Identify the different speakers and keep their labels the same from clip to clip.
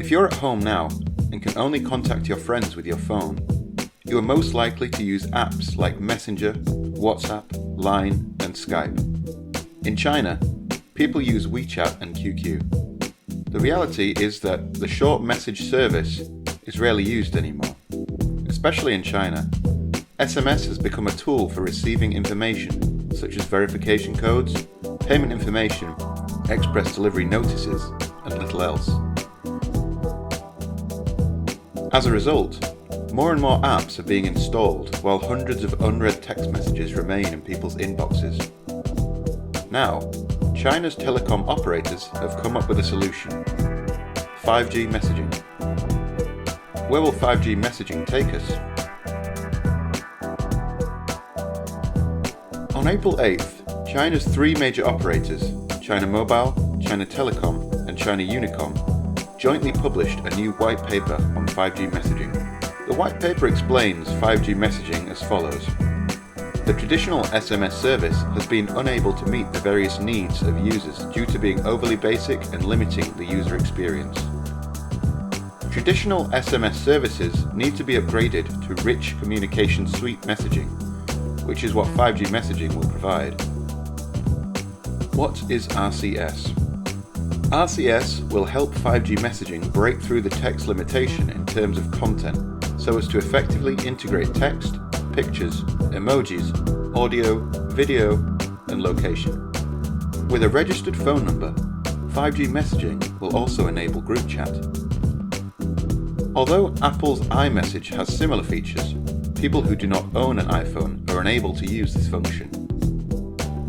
Speaker 1: If you're at home now and can only contact your friends with your phone, you are most likely to use apps like Messenger, WhatsApp, Line, and Skype. In China, people use WeChat and QQ. The reality is that the short message service is rarely used anymore. Especially in China, SMS has become a tool for receiving information such as verification codes, payment information, express delivery notices, and little else. As a result, more and more apps are being installed while hundreds of unread text messages remain in people's inboxes. Now, China's telecom operators have come up with a solution: 5G messaging. Where will 5G messaging take us? On April 8th, China's three major operators, China Mobile, China Telecom, and China Unicom, jointly published a new white paper on 5G messaging. The white paper explains 5G messaging as follows. The traditional SMS service has been unable to meet the various needs of users due to being overly basic and limiting the user experience. Traditional SMS services need to be upgraded to rich communication suite messaging, which is what 5G messaging will provide. What is RCS? RCS will help 5G messaging break through the text limitation in terms of content so as to effectively integrate text, pictures, emojis, audio, video, and location. With a registered phone number, 5G messaging will also enable group chat. Although Apple's iMessage has similar features, people who do not own an iPhone are unable to use this function.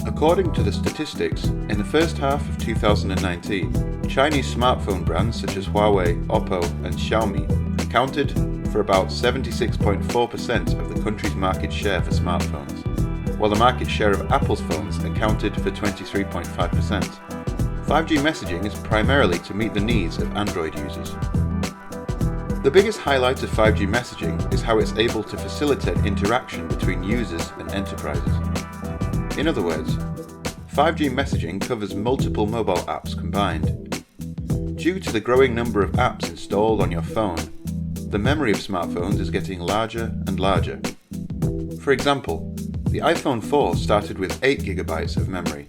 Speaker 1: According to the statistics, in the first half of 2019, Chinese smartphone brands such as Huawei, Oppo, and Xiaomi accounted for about 76.4% of the country's market share for smartphones, while the market share of Apple's phones accounted for 23.5%. 5G messaging is primarily to meet the needs of Android users. The biggest highlight of 5G messaging is how it's able to facilitate interaction between users and enterprises. In other words, 5G messaging covers multiple mobile apps combined. Due to the growing number of apps installed on your phone, the memory of smartphones is getting larger and larger. For example, the iPhone 4 started with 8 GB of memory,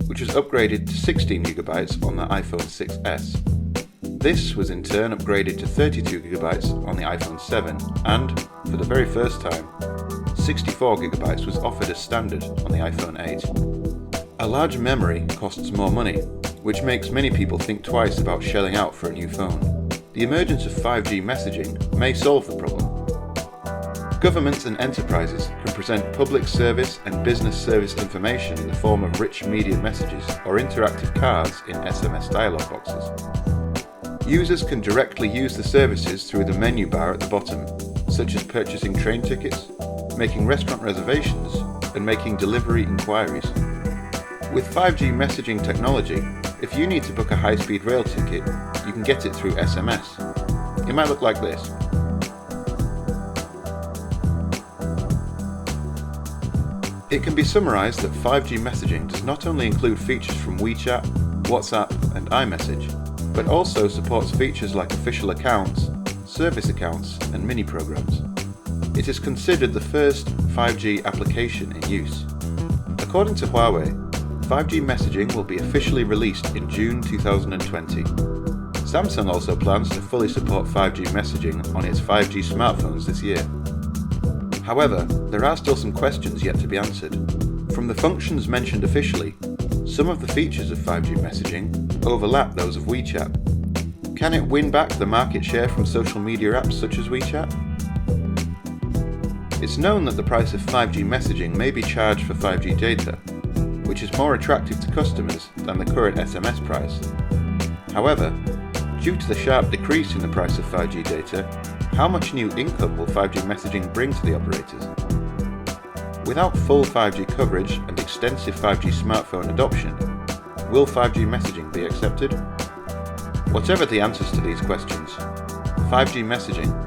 Speaker 1: which was upgraded to 16 GB on the iPhone 6s. This was in turn upgraded to 32 GB on the iPhone 7 and, for the very first time, 64 GB was offered as standard on the iPhone 8. A large memory costs more money, which makes many people think twice about shelling out for a new phone. The emergence of 5G messaging may solve the problem. Governments and enterprises can present public service and business service information in the form of rich media messages or interactive cards in SMS dialog boxes. Users can directly use the services through the menu bar at the bottom, such as purchasing train tickets, making restaurant reservations, and making delivery inquiries. With 5G messaging technology, if you need to book a high-speed rail ticket, you can get it through SMS. It might look like this. It can be summarized that 5G messaging does not only include features from WeChat, WhatsApp, and iMessage, but also supports features like official accounts, service accounts, and mini-programs. It is considered the first 5G application in use. According to Huawei, 5G messaging will be officially released in June 2020. Samsung also plans to fully support 5G messaging on its 5G smartphones this year. However, there are still some questions yet to be answered. From the functions mentioned officially, some of the features of 5G messaging overlap those of WeChat. Can it win back the market share from social media apps such as WeChat? It's known that the price of 5G messaging may be charged for 5G data, which is more attractive to customers than the current SMS price. However, due to the sharp decrease in the price of 5G data, how much new income will 5G messaging bring to the operators? Without full 5G coverage and extensive 5G smartphone adoption, will 5G messaging be accepted? Whatever the answers to these questions, 5G messaging